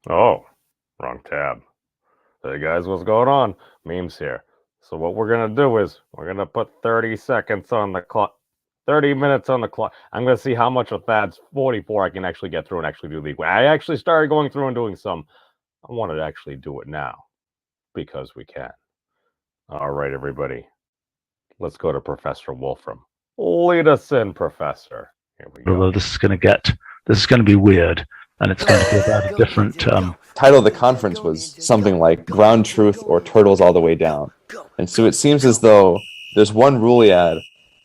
Oh, wrong tab. Hey guys, what's going on? Memes here. So what we're gonna do is we're gonna put 30 seconds on the clock, 30 minutes on the clock. I'm gonna see how much of Thad's 44 I can actually get through and actually do the. I actually started going through and doing some. I wanted to actually do it now because we can. All right, everybody. Let's go to Professor Wolfram. Lead us in, Professor. Here we go. Although this is going to be weird, and it's going to be about a different. Title of the conference was something like Ground Truth or Turtles All the Way Down. And so it seems as though there's one rule ad.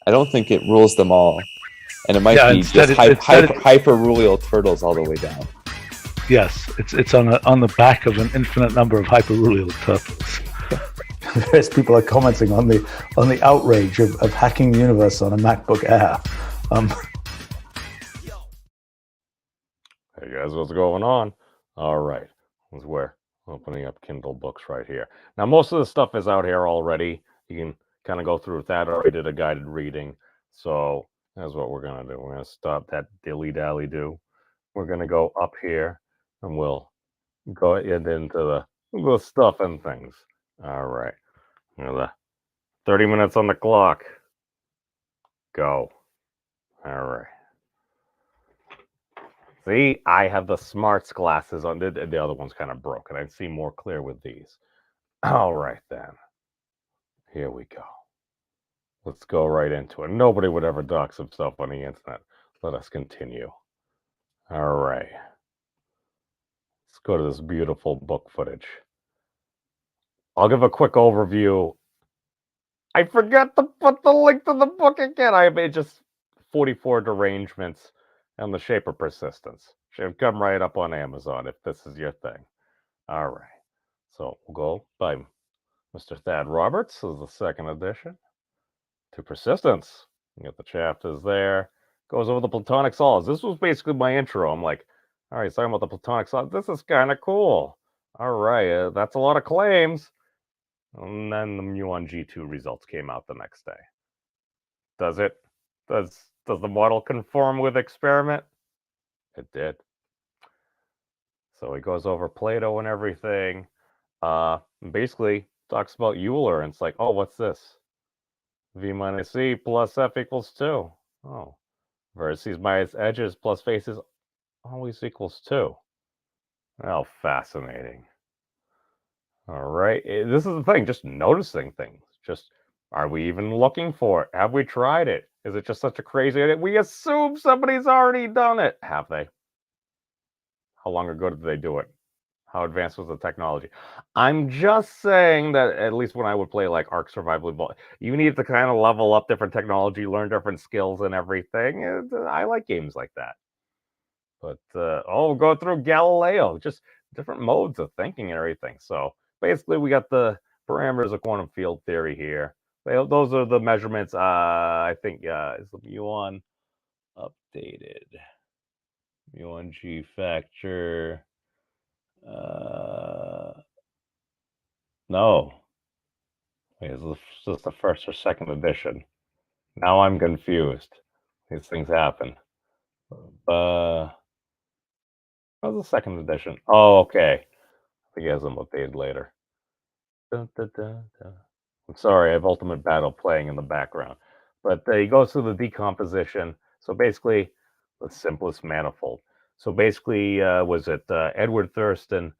I don't think it rules them all. And it might be just hyper-rural turtles all the way down. Yes, it's on the back of an infinite number of hyper-rural turtles. Various people are commenting on the outrage of hacking the universe on a MacBook Air. Hey guys, what's going on? All right, we're opening up Kindle books right here. Now, most of the stuff is out here already. You can kind of go through with that. I already did a guided reading. So that's what we're going to do. We're going to stop that dilly-dally-do. We're going to go up here, and we'll go into the stuff and things. All right. The 30 minutes on the clock. Go. All right. See, I have the smarts glasses on. The other one's kind of broken. I see more clear with these. All right, then. Here we go. Let's go right into it. Nobody would ever dox himself on the internet. Let us continue. All right. Let's go to this beautiful book footage. I'll give a quick overview. I forgot to put the link to the book again. I made just 44 derangements and the shape of persistence. Should come right up on Amazon if this is your thing. All right. So we'll go by Mr. Thad Roberts. This is the second edition. To persistence. You get the chapters there. Goes over the platonic solids. This was basically my intro. I'm like, all right, talking about the platonic solids. This is kind of cool. All right, that's a lot of claims. And then the muon G2 results came out the next day. Does it? Does the model conform with experiment? It did. So he goes over Plato and everything. Basically talks about Euler, and it's like, oh, what's this? V minus C plus F equals 2. Oh. Vertices minus edges plus faces always equals 2. How fascinating. All right. This is the thing, just noticing things. Just, are we even looking for it? Have we tried it? Is it just such a crazy idea? We assume somebody's already done it. Have they? How long ago did they do it? How advanced was the technology? I'm just saying that at least when I would play like Ark Survival Evolved, you need to kind of level up different technology, learn different skills and everything. I like games like that. But go through Galileo, just different modes of thinking and everything. So basically, we got the parameters of quantum field theory here. Those are the measurements. I think is the muon updated. Muon G factor. No. Wait, is this the first or second edition? Now I'm confused. These things happen. How's the second edition? Oh, okay. I think he has them updated later. Dun, dun, dun, dun. I'm sorry, I have Ultimate Battle playing in the background. But he goes through the decomposition. So basically, the simplest manifold. So basically, was it Edward Thurston?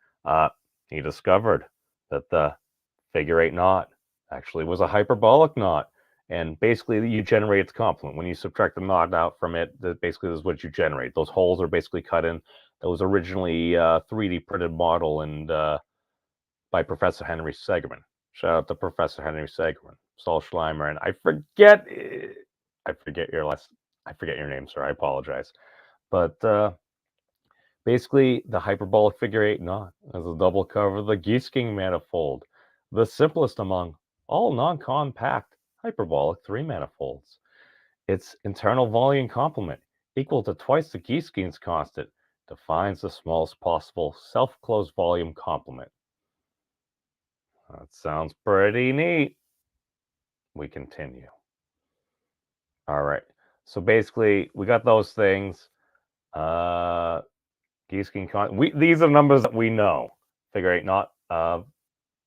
He discovered that the figure 8 knot actually was a hyperbolic knot. And basically, you generate its complement. When you subtract the knot out from it, basically, this is what you generate. Those holes are basically cut in. That was originally a 3D printed model and by Professor Henry Segerman. Shout out to Professor Henry Segerman, Saul Schleimer, and I forget your name, sir. I apologize. But basically, the hyperbolic figure 8 knot as a double cover of the Giesking manifold, the simplest among all non-compact hyperbolic 3 manifolds. Its internal volume complement, equal to twice the Giesking's constant, defines the smallest possible self-closed volume complement. That sounds pretty neat. We continue. All right. So basically, we got those things. These are numbers that we know. Figure 8 not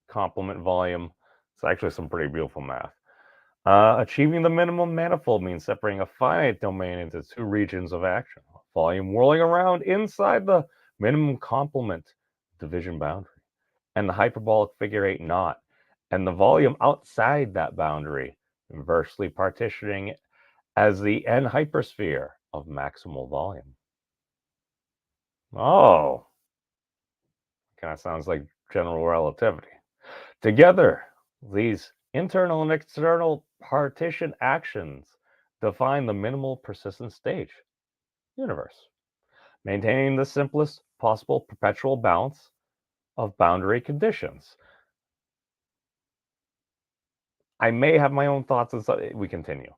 complement volume. It's actually some pretty beautiful math. Achieving the minimum manifold means separating a finite domain into two regions of action. Volume whirling around inside the minimum complement division boundary, and the hyperbolic figure 8 knot, and the volume outside that boundary, inversely partitioning it as the n hypersphere of maximal volume. Oh, kind of sounds like general relativity. Together, these internal and external partition actions define the minimal persistent stage universe, maintaining the simplest possible perpetual balance of boundary conditions. I may have my own thoughts as we continue.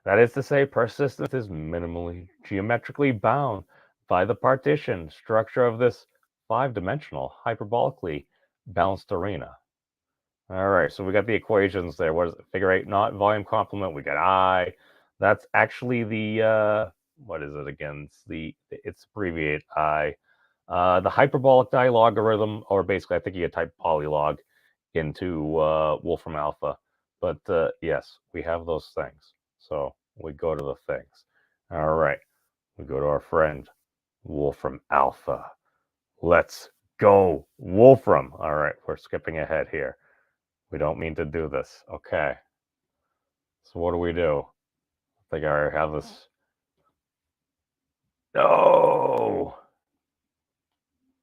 That is to say, persistence is minimally geometrically bound by the partition structure of this five-dimensional, hyperbolically balanced arena. All right, so we got the equations there. What is it? Figure 8 knot volume complement. We got I. That's actually the what is it again? It's abbreviated I. The hyperbolic dilogarithm, or basically, I think you type polylog into Wolfram Alpha. But yes, we have those things. So we go to the things. All right, we go to our friend Wolfram Alpha. Let's go, Wolfram. All right, we're skipping ahead here. We don't mean to do this. Okay. So what do we do? I think I already have this. No!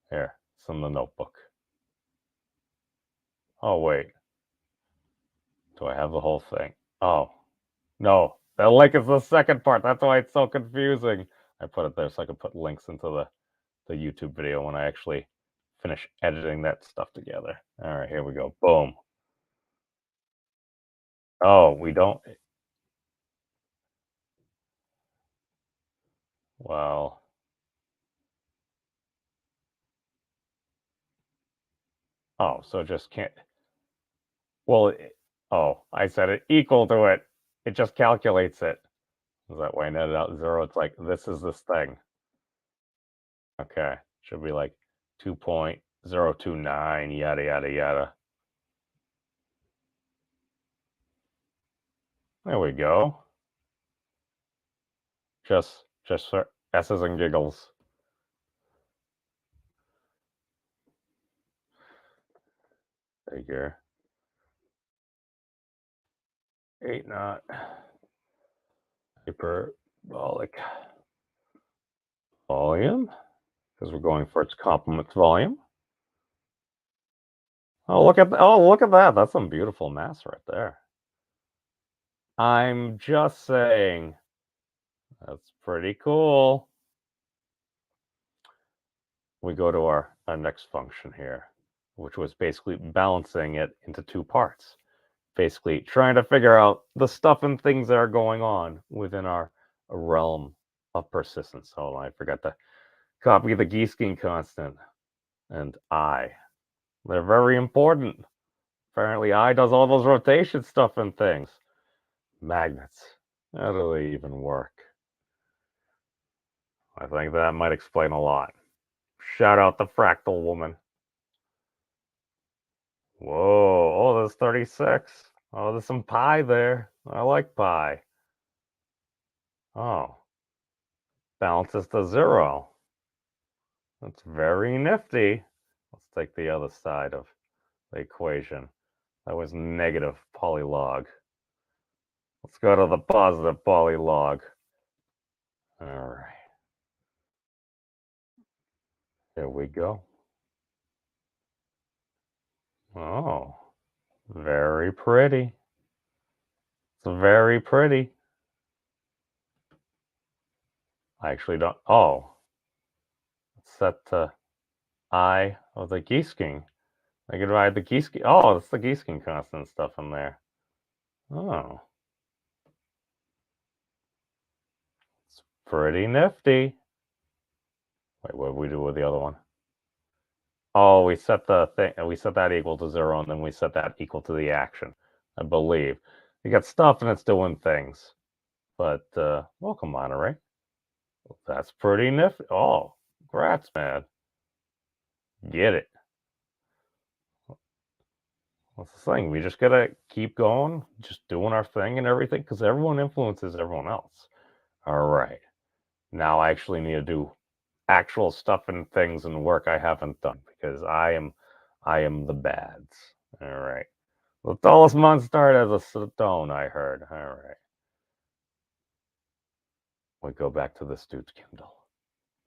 Here, it's in the notebook. Oh, wait. Do I have the whole thing? Oh, no. The link is the second part. That's why it's so confusing. I put it there so I can put links into the YouTube video when I actually finish editing that stuff together. All right, here we go. Boom. Oh, we don't. Well. Oh, so it just can't. Well, oh, I said it equal to it. It just calculates it. Is that why I netted out 0? It's like, this is this thing. Okay. Should be like 2.029, yada, yada, yada. There we go. Just for S's and giggles. Figure 8 knot hyperbolic volume, because we're going for its complement volume. Oh, look at that. That's some beautiful mass right there. I'm just saying. That's pretty cool. We go to our next function here, which was basically balancing it into two parts. Basically trying to figure out the stuff and things that are going on within our realm of persistence. Hold on, I forgot to copy the Giesking constant and I. They're very important. Apparently I does all those rotation stuff and things. Magnets. How do they even work? I think that might explain a lot. Shout out the fractal woman. Whoa, oh, there's 36. Oh, there's some pi there. I like pi. Oh, balances to 0. That's very nifty. Let's take the other side of the equation. That was negative polylog. Let's go to the positive polylog. All right. Here we go. Oh, very pretty. It's very pretty. I actually don't. Oh, it's set to I of the Giesking. I could write the Giesking. Oh, it's the Giesking constant stuff in there. Oh, it's pretty nifty. Wait, what did we do with the other one? Oh, we set the thing. We set that equal to 0, and then we set that equal to the action. I believe you got stuff and it's doing things. But welcome, Monterey. That's pretty nifty. Oh, Congrats, man. Get it. That's the thing. We just gotta keep going, just doing our thing and everything, because everyone influences everyone else. All right. Now I actually need to do actual stuff and things and work I haven't done because I am the bads. All right. The tallest monster as a stone, I heard. All right. We go back to this dude's Kindle.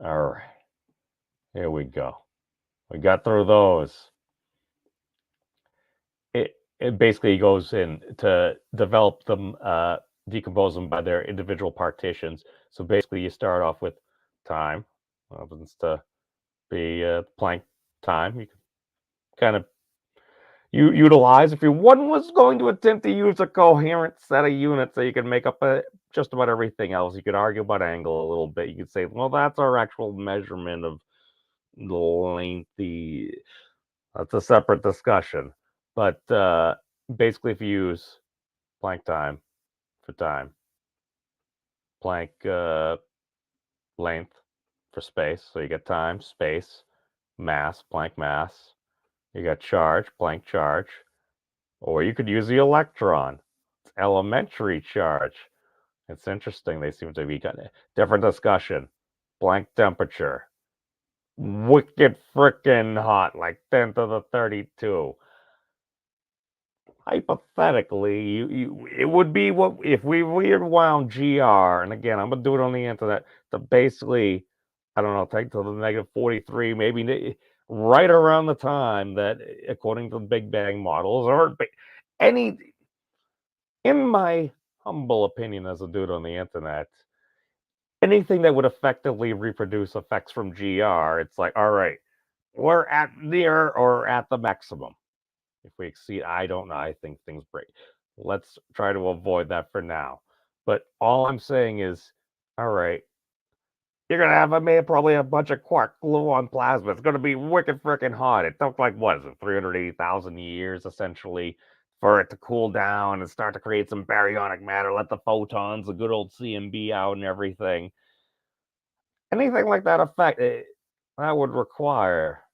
All right. Here we go. We got through those. It basically goes in to develop them, decompose them by their individual partitions. So basically, you start off with time, happens to be Planck time. You can kind of utilize if one was going to attempt to use a coherent set of units so you can make up just about everything else. You could argue about angle a little bit. You could say, well, that's our actual measurement of the lengthy. That's a separate discussion. But basically, if you use Planck time for time, Planck length for space, so you get time, space, mass, Planck mass. You got charge, Planck charge. Or you could use the electron. It's elementary charge. It's interesting. They seem to be kind of different discussion. Planck temperature. Wicked frickin' hot, like 10 to the 32. Hypothetically, it would be what if we rewound GR, and again, I'm gonna do it on the internet to basically, I don't know, take to the negative 43, maybe right around the time that, according to the Big Bang models, or any, in my humble opinion as a dude on the internet, anything that would effectively reproduce effects from GR, it's like, all right, we're at near or at the maximum. If we exceed, I don't know. I think things break. Let's try to avoid that for now. But all I'm saying is, all right, you're gonna have probably a bunch of quark gluon plasma. It's gonna be wicked freaking hot. It took like what is it, 380,000 years essentially for it to cool down and start to create some baryonic matter, let the photons, the good old CMB out and everything. Anything like that effect, that would require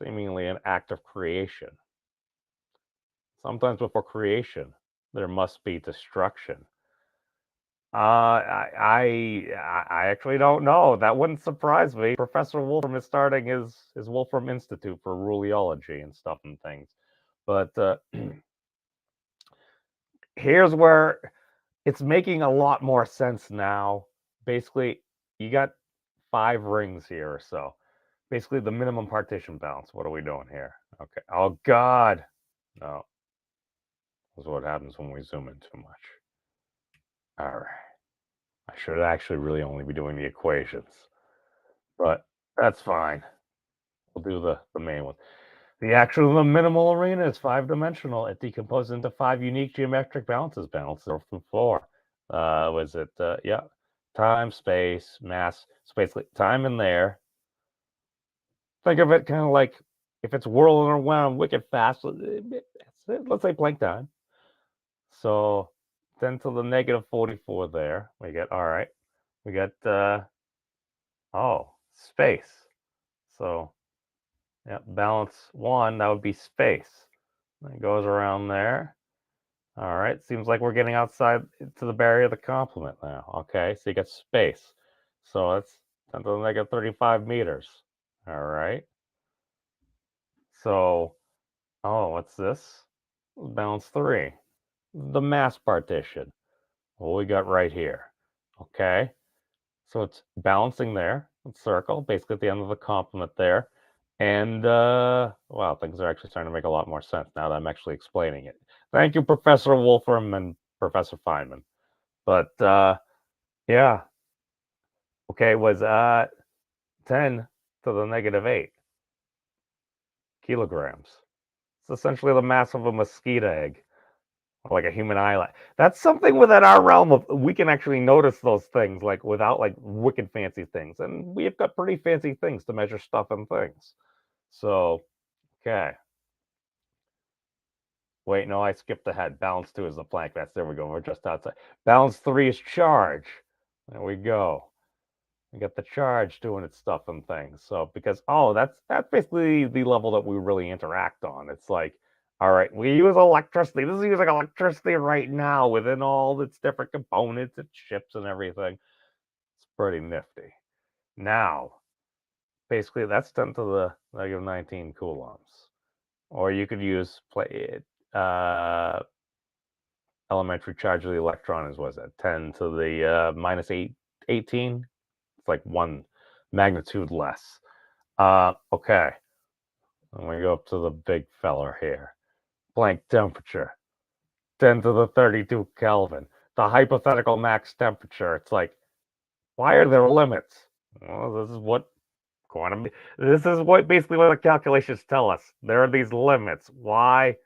seemingly an act of creation. Sometimes before creation, there must be destruction. I actually don't know. That wouldn't surprise me. Professor Wolfram is starting his Wolfram Institute for Ruleology and stuff and things. But here's where it's making a lot more sense now. Basically, you got 5 rings here or so. Basically, the minimum partition balance. What are we doing here? Okay. Oh, God. No. That's what happens when we zoom in too much. All right. I should actually really only be doing the equations, but that's fine. We'll do the main one. The minimal arena is 5-dimensional. It decomposes into 5 unique geometric balances. Balance 0 through 4. Was it? Yeah. Time, space, mass. So basically, time in there. Think of it kind of like if it's whirling around wicked fast. Let's say Planck time. So 10 to the negative 44 there. We get, all right. We got, space. So, yeah, balance 1, that would be space. It goes around there. All right, seems like we're getting outside to the barrier of the complement now. Okay, so you got space. So that's 10 to the negative 35 meters. All right. So, what's this? Balance 3. The mass partition. What we got right here. Okay. So it's balancing there, circle, basically at the end of the complement there. And wow, things are actually starting to make a lot more sense now that I'm actually explaining it. Thank you, Professor Wolfram and Professor Feynman. But yeah, okay, it was 10 to the negative 8 kilograms. It's essentially the mass of a mosquito egg, like a human eyelid. That's something within our realm of we can actually notice those things like without like wicked fancy things, and we've got pretty fancy things to measure stuff and things. So, okay. Wait, no, I skipped ahead. Balance 2 is the Planck mass. There we go. We're just outside. Balance 3 is charge. There we go. We got the charge doing its stuff and things. So because that's basically the level that we really interact on. It's like, all right, we use electricity. This is using electricity right now within all its different components, its chips and everything. It's pretty nifty. Now, basically, that's 10 to the negative 19 coulombs. Or you could use elementary charge of the electron is, what is that, 10 to the minus 18? It's like one magnitude less. Okay. And we go up to the big fella here. Planck temperature, 10 to the 32 Kelvin. The hypothetical max temperature. It's like, why are there limits? Well, this is what basically what the calculations tell us. There are these limits. Why?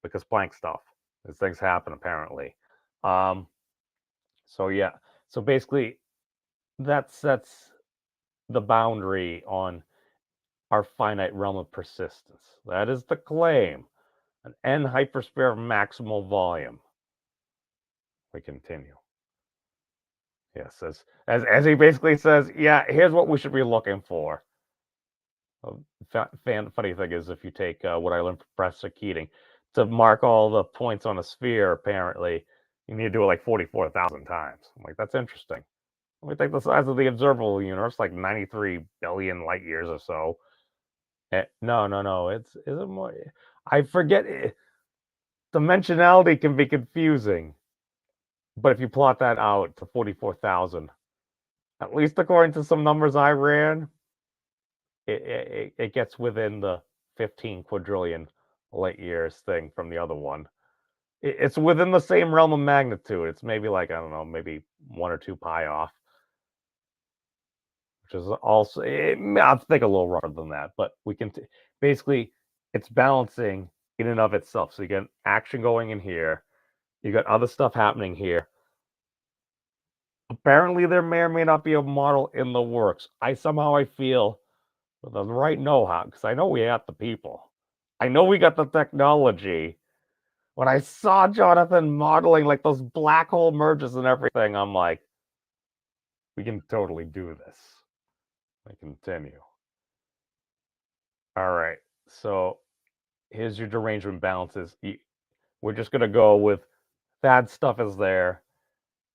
Because Planck stuff. These things happen apparently. So yeah. So basically, that sets the boundary on our finite realm of persistence. That is the claim. An n hypersphere of maximal volume. We continue. Yes, as he basically says, yeah, here's what we should be looking for. Funny thing is, if you take what I learned from Professor Keating, to mark all the points on a sphere, apparently, you need to do it like 44,000 times. I'm like, that's interesting. We take the size of the observable universe, like 93 billion light years or so. No. Is it more? I forget. Dimensionality can be confusing. But if you plot that out to 44,000, at least according to some numbers I ran, it gets within the 15 quadrillion light years thing from the other one. It's within the same realm of magnitude. It's maybe like, I don't know, maybe 1 or 2 pi off, which is also, I think a little rougher than that. But we can basically, it's balancing in and of itself. So you get action going in here. You got other stuff happening here. Apparently, there may or may not be a model in the works. I feel with the right know-how, because I know we got the people. I know we got the technology. When I saw Jonathan modeling like those black hole merges and everything, I'm like, we can totally do this. I continue. All right, so here's your derangement balances. We're just going to go with that stuff is there.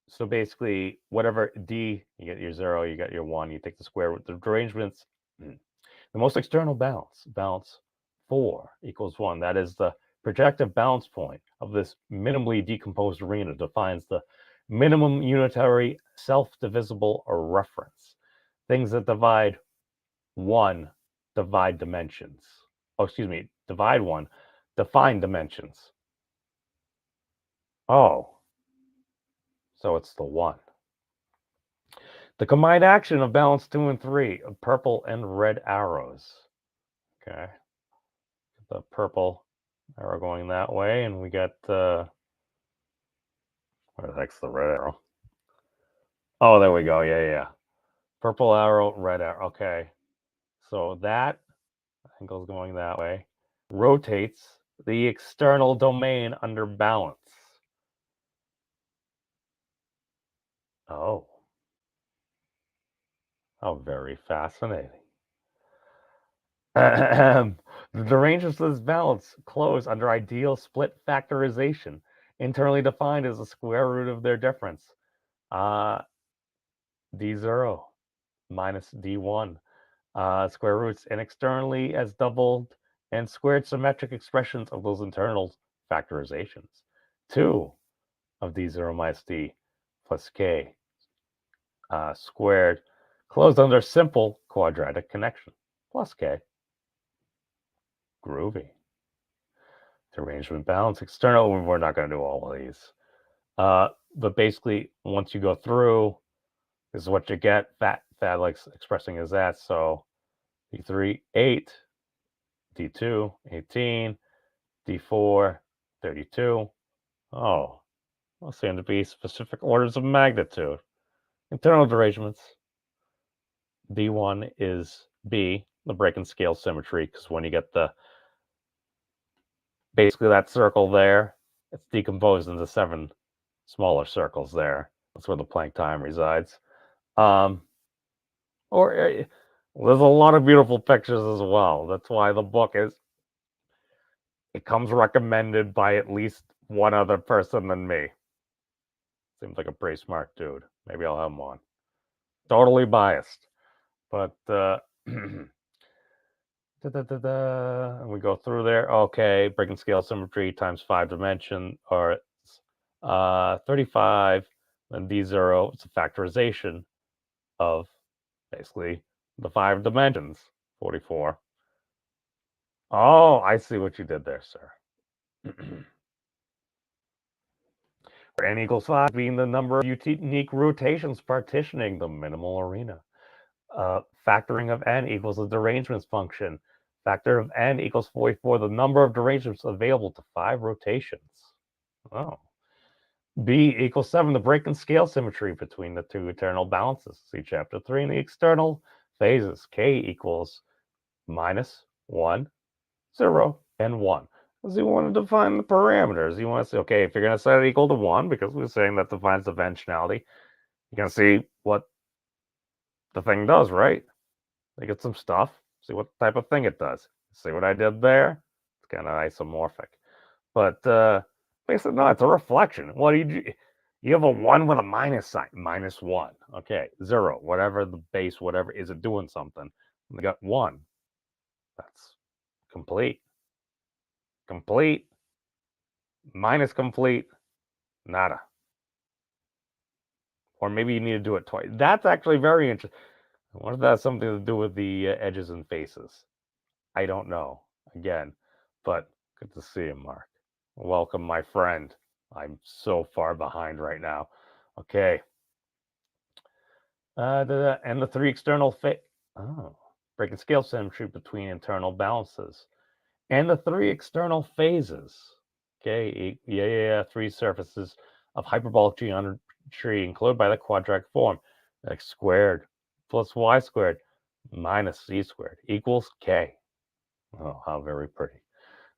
So basically, whatever D, you get your 0, you got your 1, you take the square root. The derangements, the most external balance 4 equals 1. That is the projective balance point of this minimally decomposed arena, defines the minimum unitary self-divisible reference. Things that divide 1 divide dimensions. Divide 1, define dimensions. Oh, so it's the 1. The combined action of balance 2 and 3 of purple and red arrows. Okay. The purple arrow going that way, and we got where the heck's the red arrow? Oh, there we go. Yeah. Purple arrow, red arrow. Okay. So that angle's going that way. Rotates the external domain under balance. Oh. How very fascinating. The derangements of this balance close under ideal split factorization, internally defined as the square root of their difference. D0 minus D1. Square roots, and externally as doubled and squared symmetric expressions of those internal factorizations. 2 of D0 minus D plus K squared, closed under simple quadratic connection, plus K. Groovy. Derangement balance, external, we're not going to do all of these. But basically, once you go through, this is what you get. Fat likes expressing as that. So D3, 8, D2, 18, D4, 32. Oh, those seem to be specific orders of magnitude. Internal derangements. D1 is B, the break and scale symmetry, because when you get basically that circle there, it's decomposed into 7 smaller circles there. That's where the Planck time resides. Or there's a lot of beautiful pictures as well. That's why the book it comes recommended by at least one other person than me. Seems like a pretty smart dude. Maybe I'll have him on. Totally biased, but and we go through there. Okay, breaking scale symmetry times 5 dimension, or it's 35, and D0. It's a factorization of basically the 5 dimensions. 44. Oh, I see what you did there, sir. Where n equals 5 being the number of unique rotations partitioning the minimal arena. Factoring of n equals the derangements function. Factor of n equals 44, the number of derangements available to 5 rotations. Oh. B equals 7, the break and scale symmetry between the two eternal balances. See chapter 3 in the external phases. K equals minus 1, 0, and 1. Because you want to define the parameters. You want to say, okay, if you're going to set it equal to 1, because we're saying that defines the dimensionality, you can see what the thing does, right? They get some stuff, see what type of thing it does. See what I did there? It's kind of isomorphic. But basically, no, it's a reflection. What do you do? You have a 1 with a minus sign, minus 1. Okay, 0, whatever the base, whatever, is it doing something? We got 1. That's complete. Complete. Minus complete. Nada. Or maybe you need to do it twice. That's actually very interesting. I wonder if that has something to do with the edges and faces. I don't know. Again, but good to see you, Mark. Welcome, my friend. I'm so far behind right now. Okay. And the 3 external breaking scale symmetry between internal balances. And the 3 external phases. Okay, yeah, 3 surfaces of hyperbolic geometry enclosed by the quadratic form. X squared plus y squared minus z squared equals k. Oh, how very pretty.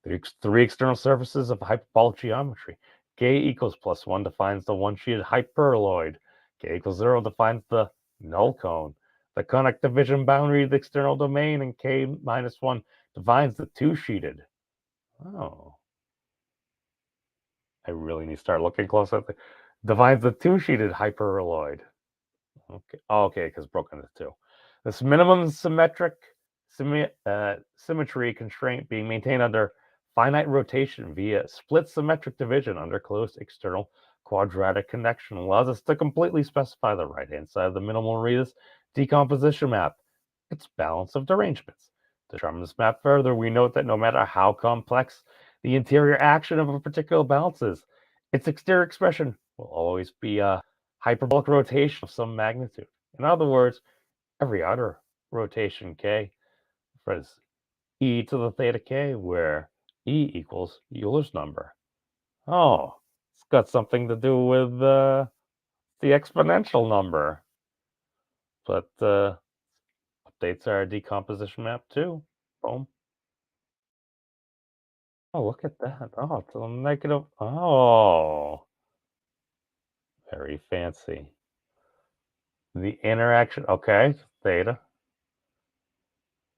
The 3 external surfaces of hyperbolic geometry. K equals plus 1 defines the one-sheeted hyperloid. K equals 0 defines the null cone. The conic division boundary of the external domain, and K minus 1 defines the two-sheeted. Oh. I really need to start looking closer at defines the two-sheeted hyperloid. Okay, okay, because broken into 2. This minimum symmetric symmetry constraint being maintained under finite rotation via split symmetric division under closed external quadratic connection allows us to completely specify the right-hand side of the minimal arena's decomposition map, its balance of derangements. To determine this map further, we note that no matter how complex the interior action of a particular balance is, its exterior expression will always be a hyperbolic rotation of some magnitude. In other words, every outer rotation k is e to the theta k, where e equals Euler's number. Oh, it's got something to do with the exponential number. But updates our decomposition map too. Boom. Oh, look at that. Oh, it's a negative. Oh, very fancy. The interaction. Okay, theta.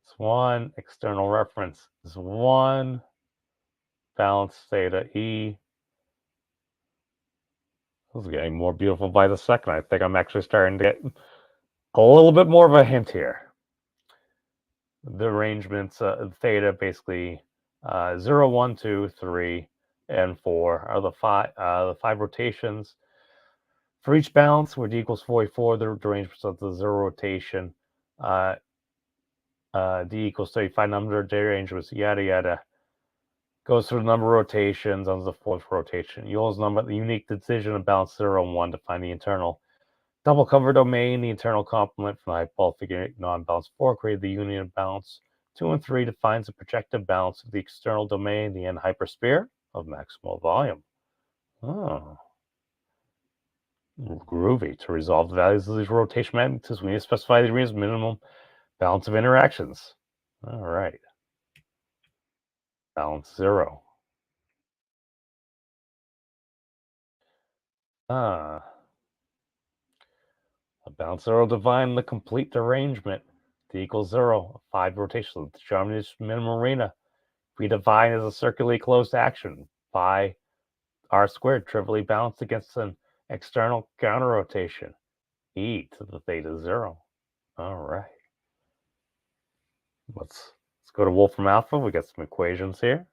It's 1. External reference is 1. Balance theta e. This is getting more beautiful by the second. I think I'm actually starting to get a little bit more of a hint here. The arrangements, theta, basically 0, 1, 2, 3, and 4 are the 5 rotations. For each balance, where d equals 44, the arrangements of the 0 rotation, d equals 35 number of derangements, yada yada, goes through the number of rotations on the 4th rotation. Euler's number, the unique decision of balance 0 and 1 to find the internal double cover domain, the internal complement from the hyperbolic non-balance 4 created the union of balance 2 and 3 defines the projective balance of the external domain, the n hypersphere of maximal volume. Oh. Groovy. To resolve the values of these rotation magnitudes, we need to specify the arena's minimum balance of interactions. All right. Balance 0. A Balance zero define the complete derangement. T equals 0. 5 rotations. The Germanist minimum arena. We define as a circularly closed action. Pi r squared trivially balanced against an external counter rotation. E to the theta 0. All right. Let's go to Wolfram alpha. We got some equations here.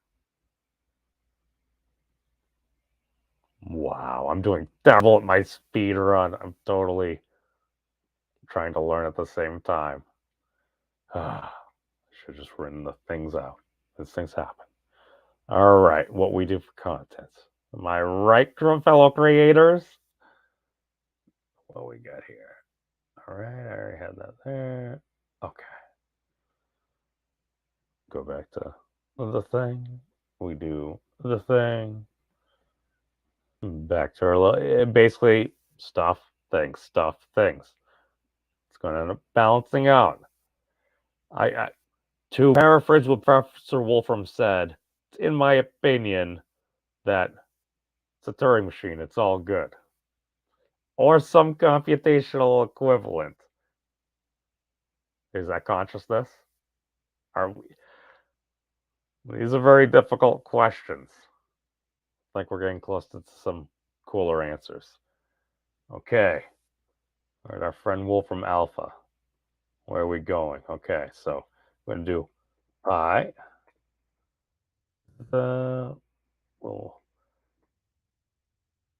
Wow, I'm doing terrible at my speed run. I'm totally trying to learn at the same time. I should have just written the things out. These things happen. All right, what we do for contents. Am I right, fellow creators? What we got here? All right, I already had that there. Okay. Go back to the thing. We do the thing. Back to our basically stuff, things. It's going to end up balancing out. To paraphrase what Professor Wolfram said, in my opinion, that it's a Turing machine. It's all good. Or some computational equivalent. Is that consciousness? Are we? These are very difficult questions. I think we're getting close to some cooler answers. Okay. All right, our friend Wolfram Alpha. Where are we going? Okay, so we're going to do pi. The little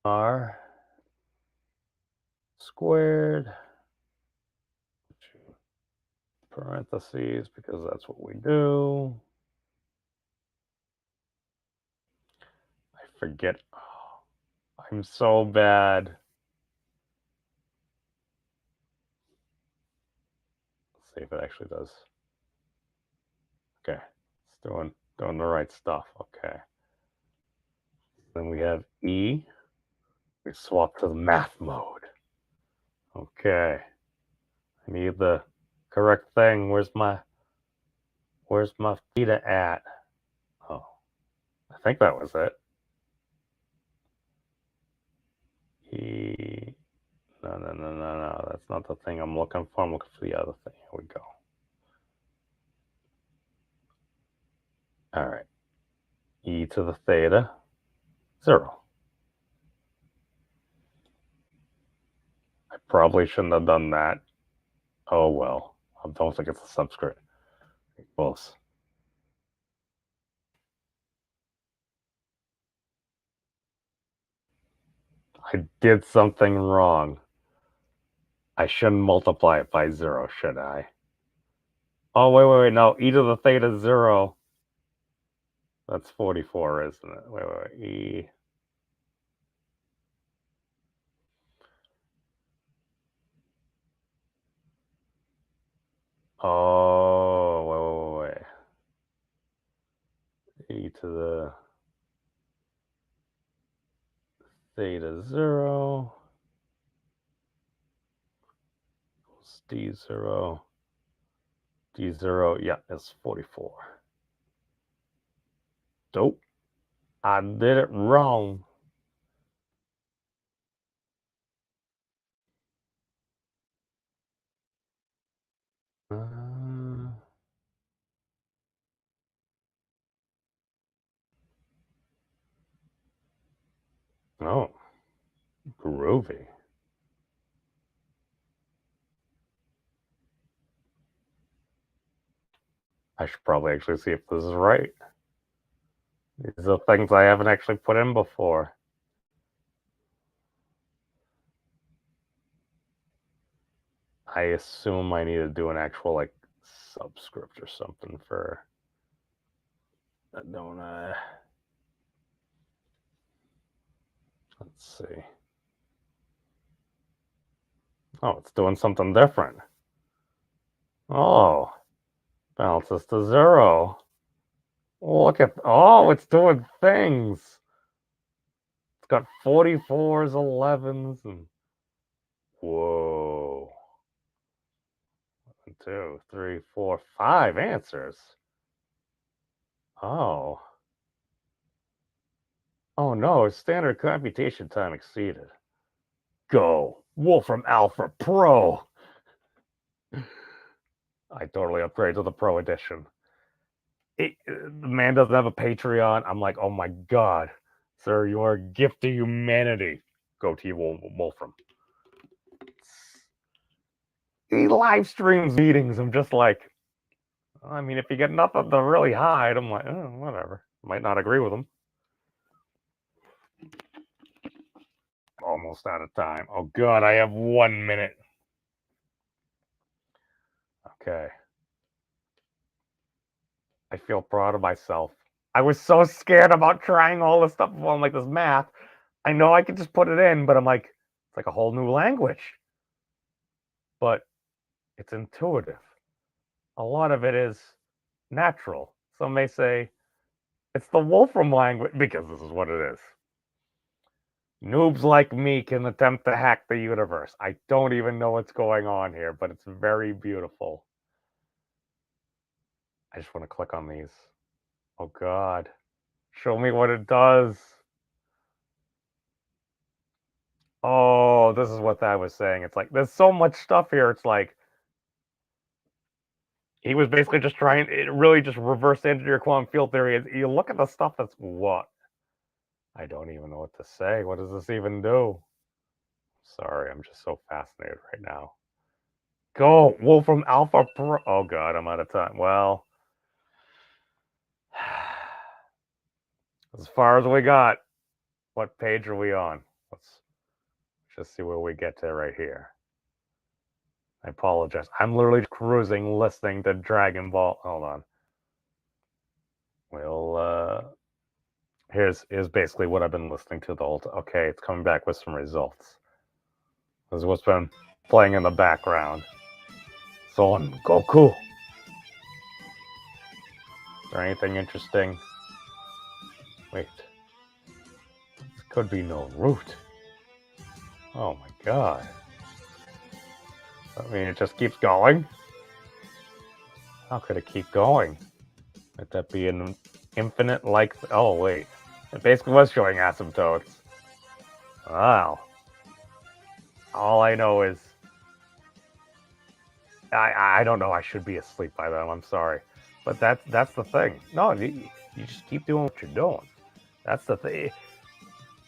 r squared. Parentheses, because that's what we do. I forget. Oh, I'm so bad. Let's see if it actually does. Okay, it's doing the right stuff. Okay. Then we have E. We swap to the math mode. Okay. I need the correct thing. Where's my theta at? Oh, I think that was it. E. No. That's not the thing I'm looking for. I'm looking for the other thing. Here we go. All right. E to the theta 0. I probably shouldn't have done that. Oh well. I don't think it's a subscript. Close. I did something wrong. I shouldn't multiply it by 0, should I? Oh, wait. No, e to the theta 0. That's 44, isn't it? Wait. E. Oh, wait. E to the theta 0 equals D0. D0, yeah, it's 44. Dope. I did it wrong. Oh, groovy. I should probably actually see if this is right. These are things I haven't actually put in before. I assume I need to do an actual, like, subscript or something for... Don't I? Let's see. Oh, it's doing something different. Oh, balances to 0. Look at... Oh, it's doing things. It's got 44s, 11s, and... Whoa. 1, 2, 3, 4, 5 answers. Oh. Oh no, standard computation time exceeded. Go. Wolfram Alpha Pro. I totally upgrade to the Pro Edition. The man doesn't have a Patreon. I'm like, oh my god, sir, you are a gift to humanity. Go to you, Wolfram. He live streams meetings. I'm just like, I mean, if you get nothing to really hide, I'm like, oh, whatever. Might not agree with him. Almost out of time. Oh god, I have 1 minute. Okay. I feel proud of myself. I was so scared about trying all this stuff on like this math. I know I could just put it in, but I'm like, it's like a whole new language. But it's intuitive. A lot of it is natural. Some may say it's the Wolfram language because this is what it is. Noobs like me can attempt to hack the universe. I don't even know what's going on here, but it's very beautiful. I just want to click on these. Oh god. Show me what it does. Oh, this is what that was saying. It's like, there's so much stuff here. It's like, he was basically just trying, it really just reverse engineer quantum field theory. You look at the stuff that's what? I don't even know what to say. What does this even do? Sorry, I'm just so fascinated right now. Go, Wolfram Alpha Pro. Oh god, I'm out of time. Well, as far as we got, what page are we on? Let's just see where we get to right here. I apologize. I'm literally cruising, listening to Dragon Ball. Hold on. Well, here's basically what I've been listening to the whole time. Okay, it's coming back with some results. This is what's been playing in the background. So on Goku. Is there anything interesting? Wait. This could be no root. Oh my god. I mean, it just keeps going? How could it keep going? Would that be an infinite like... Oh, wait. It basically was showing asymptotes. Wow. All I know is... I don't know. I should be asleep by then. I'm sorry. But that's the thing. No, you just keep doing what you're doing. That's the thing.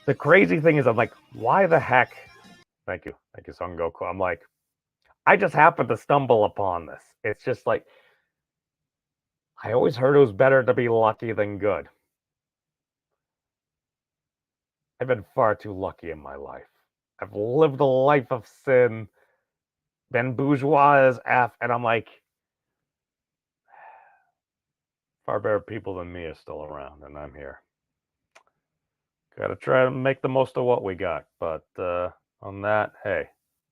The crazy thing is, I'm like, why the heck... Thank you, Son Goku. I'm like, I just happened to stumble upon this. It's just like, I always heard it was better to be lucky than good. I've been far too lucky in my life. I've lived a life of sin, been bourgeois as F, and I'm like, far better people than me are still around, and I'm here. Gotta try to make the most of what we got. But on that, hey,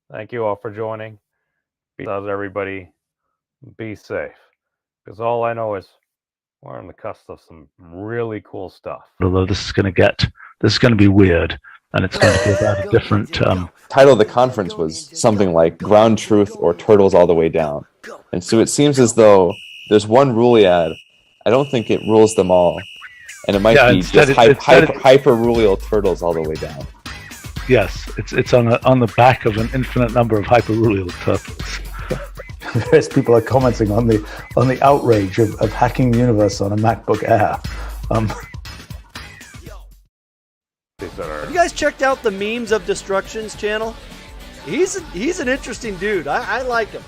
thank you all for joining. Does everybody be safe? Because all I know is we're on the cusp of some really cool stuff. Although this is going to be weird, and it's going to be about a different. Title of the conference was something like "Ground Truth" or "Turtles All the Way Down," and so it seems as though there's one rule he had. I don't think it rules them all, and it might be just hyper-rule turtles all the way down. Yes, it's on the back of an infinite number of hyper-rule turtles. Various people are commenting on the outrage of hacking the universe on a MacBook Air. Have you guys checked out the Memes of Destruction's channel? He's an interesting dude. I like him.